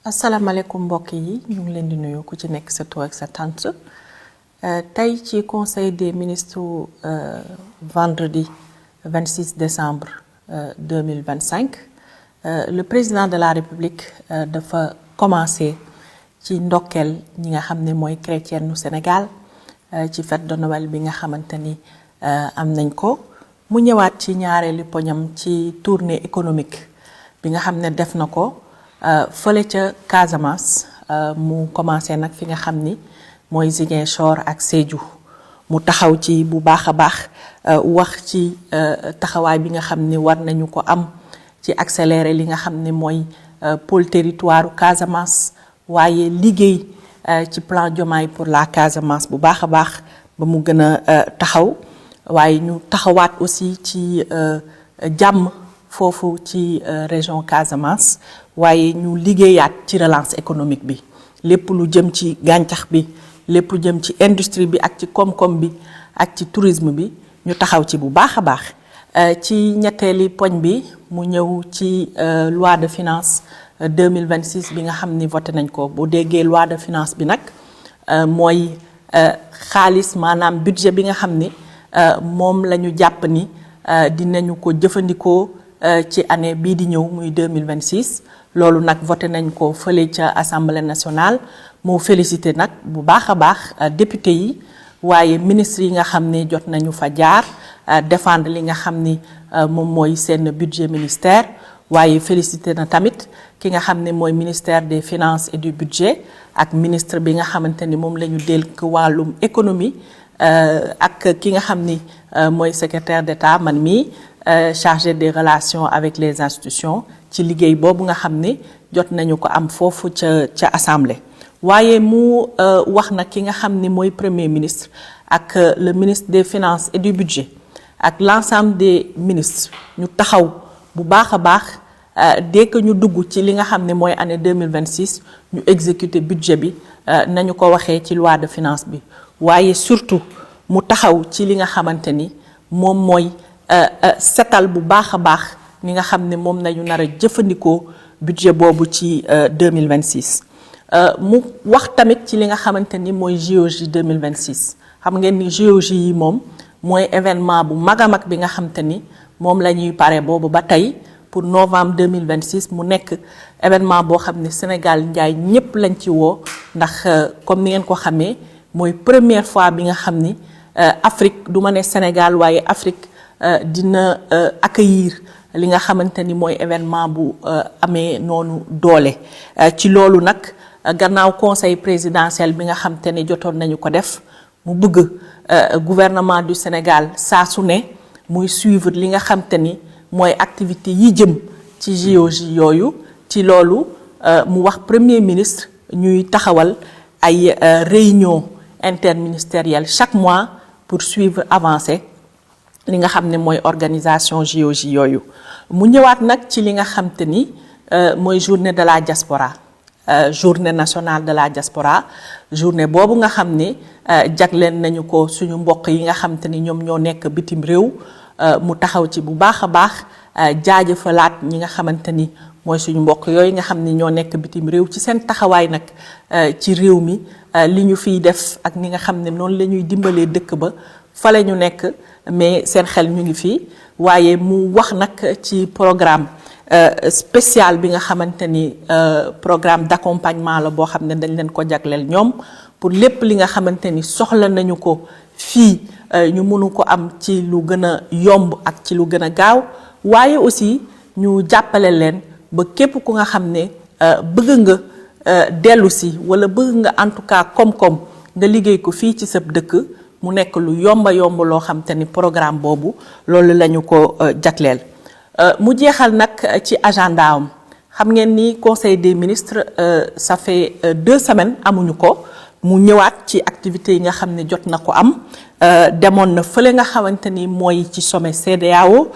asalaamaaleykum mbokk yi ñu ngi leen di nuyu ku ci nekk sa tur ak sa tant tey ci conseil des ministres vendredi 26 décembre 2025 le président de la république dafa commencé ci ndokkeel ñi nga xam ne mooy chrétien nu Sénégal ci fête de Noël bi nga xamante ni am nañ ko mu ñëwaat ci ñaareelu poñam ci tournée économique bi nga xam ne def na ko fële ca Casamance mu commencé nag fi nga xam ni mooy Ziguinchor ak Sédhiou mu taxaw ci bu baax a baax wax ci taxawaay bi nga xam ni war nañu ko am ci accélérer li nga xam ne mooy pôle territoire Casamance waaye liggéey ci plan Diomaye pour la Casamance bu baax a baax ba mu gën a taxaw waaye ñu taxawaat aussi ci jàmm foofu ci région Casamance waaye ñu liggéeyaat ci relance économique bi lépp lu jëm ci gàncax bi lépp lu jëm ci industrie bi ak ci koom-koom bi ak ci tourisme bi ñu taxaw ci bu baax a baax ci ñetteeli poñ bi mu ñëw ci loi de finance 2026 bi nga xam ni voté nañ ko bu déggee loi de finance bi nag mooy xaalis maanaam budget bi nga xam ni moom la ñu jàpp ni dinañu ko jëfandikoo ci année bii di ñëw muy 2026 loolu nag voté nañ ko fële ca assemblée nationale moo félicité nag bu baax a baax député yi waaye ministre yi nga xam ne jot nañu fa jaar défendre li nga xam ni moom mooy seen budget ministère waaye félicité na tamit ki nga xam ne mooy ministère des finances et du budget ak ministre bi nga xamante ni moom la ñu dénk wàllum économie ak ki nga xam ni mooy secrétaire d'État man mii chargé des relations avec les institutions ci liggéey boobu nga xam ne jot nañu ko am foofu ca assemblée waaye mu wax na ki nga xam ni mooy premier ministre ak le ministre des finances et du budget ak l'ensemble des ministres ñu taxaw bu baax a baax dès que ñu dugg ci li nga xam ne mooy année 2026 ñu exécuter budget bi nañu ko waxee ci loi de finance bi waaye surtout mu taxaw ci li nga xamante ni moom mooy setal bu baax a baax ni nga xam ne moom nañu nar a jëfandikoo budget boobu ci 2026 mu wax tamit ci li nga xamante ni mooy JOJ 2026 xam ngeen ni JOJ yi moom mooy événement bu mag a mag bi nga xamante ni moom la ñuy pare boobu ba tey pour novembre 2026 mu nekk événement boo xam ne Sénégal njaay ñépp lañ ci woo ndax comme ni ngeen ko xamee mooy première fois bi nga xam ni Afrique du ma ne Sénégal waaye Afrique dina accueillir li nga xamante ni mooy événement bu amee noonu doole ci loolu nag gannaaw conseil présidentiel bi nga xamante ni jotoon nañu ko def mu bëgg gouvernement du Sénégal saa su ne muy suivre li nga xamante ni mooy activité yi jëm ci JOJ yooyu ci loolu mu wax premier ministre ñuy taxawal ay réunion interministérielle chaque mois pour suivre avancée li nga xam ne mooy organisation JOJ yooyu mu ñëwaat nag ci li nga xam te ni mooy journée de la diaspora journée nationale de la diaspora journée boobu nga xam ne jagleen nañu ko suñu mbokk yi nga xam te ni ñoom ñoo nekk bitim réew mu taxaw ci bu baax a baax jaajëfalaat ñi nga xamante ni mooy suñu mbokk yooyu nga xam ni ñoo nekk bitim réew ci seen taxawaay nag ci réew mi li ñu fiy def ak ni nga xam ne noonu la ñuy dimbalee dëkk ba fa la ñu nekk mais seen xel ñu ngi fii waaye mu wax nag ci programme spécial bi nga xamante ni programme d'accompagnement la boo xam ne dañ leen ko jagleel ñoom pour lépp li nga xamante ni soxla nañu ko fii ñu mënu ko am ci lu gën a yomb ak ci lu gën a gaaw waaye aussi ñu jàppale leen ba képp ku nga xam ne bëgg nga dellu si wala bëgg nga en tout cas koom-koom nga liggéey ko fii ci sa dëkk mu nekk lu yomba yomb loo xam te ni programme boobu loolu lañu ko jagleel mu jeexal nag ci agenda am xam ngeen ni conseil des ministres ça fait 2 semaines amuñu ko mu ñëwaat ci activités yi nga xam ne jot na ko am demoon na fële nga xamante ni mooy ci sommet CEDEAO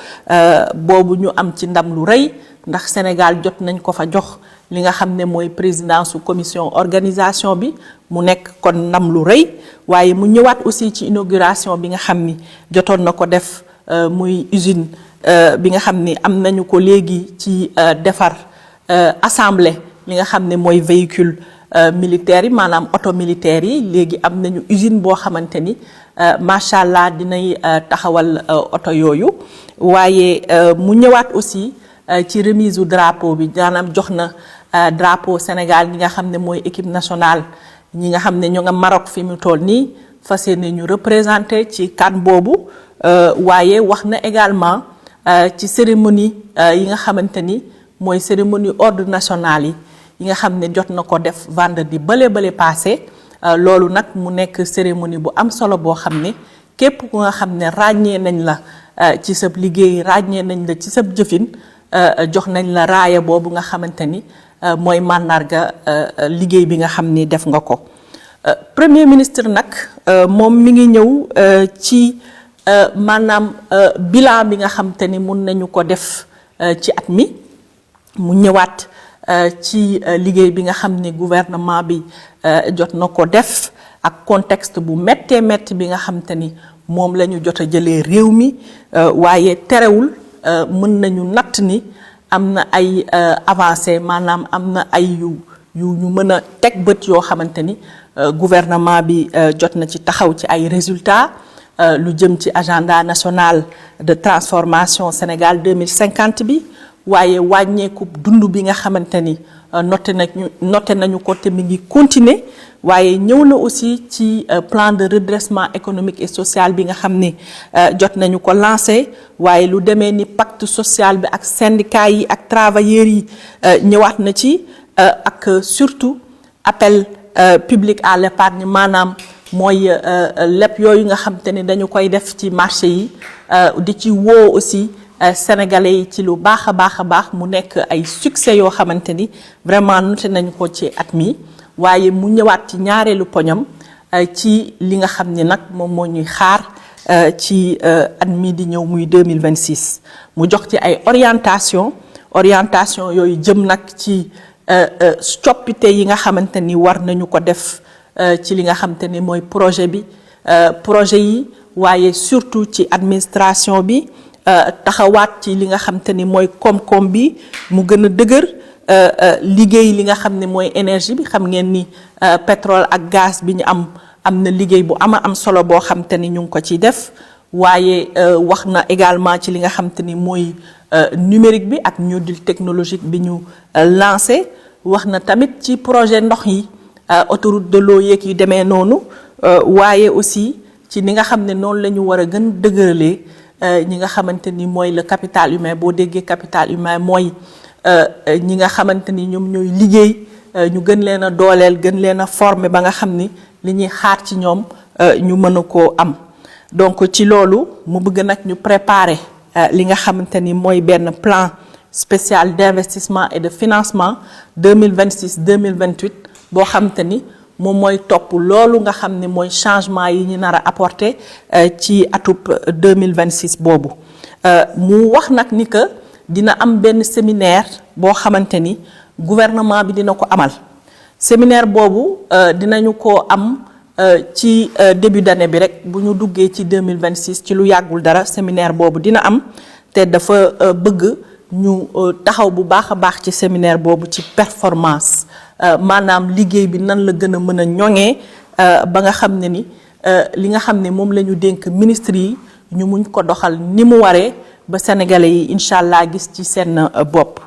boobu ñu am ci ndam lu rëy ndax Sénégal jot nañ ko fa jox li nga xam ne mooy présidence su commission organisation bi mu nekk kon ndam lu rëy waaye mu ñëwaat aussi ci inauguration bi nga xam ni jotoon na ko def muy usine bi nga xam ni am nañu ko léegi ci defar assemblée li nga xam ne mooy véhicule militaire yi maanaam auto militaire yi léegi am nañu usine boo xamante ni macha allah dinay taxawal auto yooyu waaye mu ñëwaat aussi ci remise u drapeau bi maanaam jox na drapeau Sénégal ñi nga xam ne mooy équipe nationale ñi nga xam ne ñoo nga Maroc fi mu toll nii fas yéene ñu représenté ci CAN boobu waaye wax na également ci cérémonie yi nga xamante ni mooy cérémonie ordre national yi nga xam ne jot na ko def vendredi bële passé loolu nag mu nekk cérémonie bu am solo boo xam ne képp ku nga xam ne ràññee nañ la ci sa liggéey ràññee nañ la ci sa jëfin jox nañ la raaya boobu nga xamante ni mooy màndarga liggéey bi nga xam ni def nga ko premier ministre nag moom mi ngi ñëw ci maanaam bilan bi nga xamante ni mun nañu ko def ci at mi mu ñëwaat ci liggéey bi nga xam ni gouvernement bi jot na ko def ak contexte bu méttee métti bi nga xamante ni moom la ñu jot a jëlee réew mi waaye terewul mën nañu natt ni am na ay avancé maanaam am na ay yu ñu mën a teg bët yoo xamante ni gouvernement bi jot na ci taxaw ci ay résultats lu jëm ci agenda national de transformation Sénégal 2050 bi waaye wàññeeku dund bi nga xamante ni noté nañu ko te mi ngi continuer waaye ñëw na aussi ci plan de redressement économique et social bi nga xam ne jot nañu ko lancé waaye lu demee ni pacte social bi ak syndicat yi ak travailleurs yi ñëwaat na ci ak surtout appel public à l'épargne maanaam mooy lépp yooyu nga xamante ni dañu koy def ci marché yi di ci woo aussi sénégalais yi ci lu baax a baax mu nekk ay succès yoo xamante ni vraiment noté nañu ko ci at mi waaye mu ñëwaat ci ñaareelu poñam ci li nga xam ni nag moom moo ñuy xaar ci at mi di ñëw muy 2026 mu jox ci ay orientation yooyu jëm nag ci coppite yi nga xamante ni war nañu ko def ci li nga xamante ni mooy projet yi waaye surtout ci administration bi taxawaat ci li nga xamante ni mooy koom-koom bi mu gën a dëgër liggéey li nga xam ne mooy énergie bi xam ngeen ni pétrole ak gaz bi ñu am na liggéey bu am solo boo xamante ni ñu ngi ko ciy def waaye wax na également ci li nga xamante ni mooy numérique bi ak new deal technologique bi ñu lancé wax na tamit ci projet ndox yi autoroute de l'eau yeeg yu demee noonu waaye aussi ci ni nga xam ne noonu la ñu war a gën dëgëralee ñi nga xamante ni mooy le capital humain boo déggee capital humain mooy ñi nga xamante ni ñoom ñooy liggéey ñu gën leen a dooleel gën leen a former ba nga xam ni li ñuy xaar ci ñoom ñu mën a koo am donc ci loolu mu bëgg nag ñu préparer li nga xamante ni mooy benn plan spécial d'investissement et de financement 2026-2028 boo xamante ni moom mooy topp loolu nga xam ne mooy changement yi ñu nar a apporter ci atub 2026 boobu mu wax nag ni que dina am benn séminaire boo xamante ni gouvernement bi dina ko amal séminaire boobu dinañu ko am ci début d'année bi rek bu ñu duggee ci 2026 ci lu yàggul dara séminaire boobu dina am te dafa bëgg ñu taxaw bu baax a baax ci séminaire boobu ci performance maanaam liggéey bi nan la gën a mën a ñoŋee ba nga xam ne ni li nga xam ne moom la ñu dénk ministre yi ñu muñ ko doxal ni mu waree ba sénégalais yi incha allah gis ci seen bopp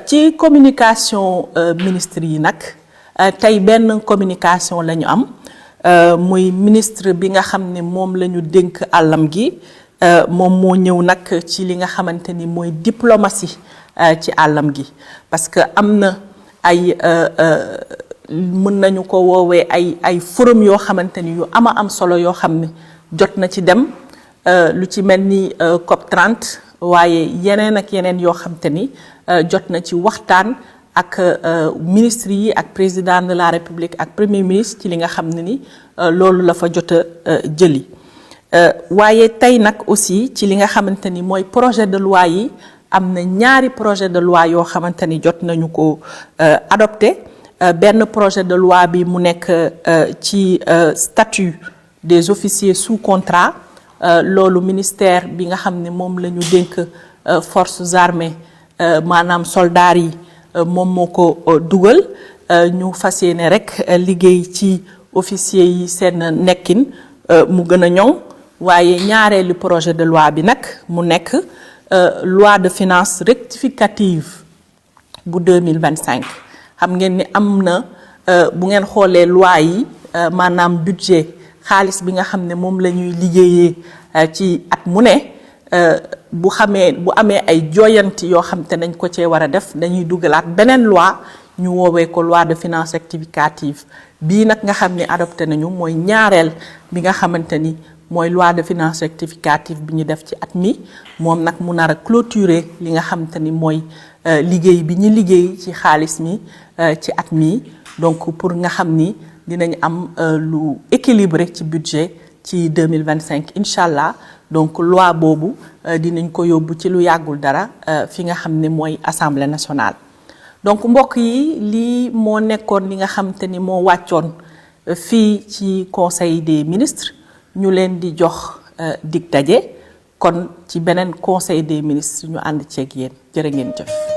ci communication ministre yi nag tey benn communication la ñu am muy ministre bi nga xam ne moom la ñu dénk àllam gi moom moo ñëw nag ci li nga xamante ni mooy diplomatie ci àllam gi parce que am na ay mën nañu ko woowee ay forum yoo xamante ni yu am solo yoo xam ne jot na ci dem lu ci mel ni COP 30 waaye yeneen ak yeneen yoo xamante ni jot na ci waxtaan ak ministre yi ak président de la république ak premier ministre ci li nga xam ne ni loolu la fa jot a jëli waaye tey nag aussi ci li nga xamante ni mooy projet de loi yi am na ñaari projet de loi yoo xamante ni jot nañu ko adopté benn projet de loi bi mu nekk ci statut des officiers sous contrat loolu ministère bi nga xam ne moom la ñu dénk forces armées maanaam soldats yi moom moo ko dugal ñu fas yéene rek liggéey ci officier yi seen nekkin mu gën a ñoŋ waaye ñaareelu projet de loi bi nag mu nekk loi de finances rectificative bu 2025 xam ngeen ni am na bu ngeen xoolee loi yi maanaam budget xaalis bi nga xam ne moom la ñuy liggéeyee ci at mu ne bu amee ay jooyanti yoo xam te nañ ko cee war a def dañuy dugalaat beneen loi ñu woowee ko loi de finances rectificative bii nag nga xam ne adopté nañu mooy ñaareel bi nga xamante ni mooy loi de finances rectificative bi ñu def ci at mi moom nag mu nar a clôturer li nga xamante ni mooy liggéey bi ñu liggéey ci xaalis mi ci at mi donc pour nga xam ni dinañ am lu équilibré ci budget ci 2025 incha allah donc loi boobu dinañ ko yóbbu ci lu yàggul dara fi nga xam ne mooy assemblée nationale. donc mbokk yi lii moo nekkoon li nga xamante ni moo wàccoon fii ci conseil des ministres ñu leen di jox dig daje kon ci beneen conseil des ministres ñu ànd ceeg yéen jërë ngeen jëf.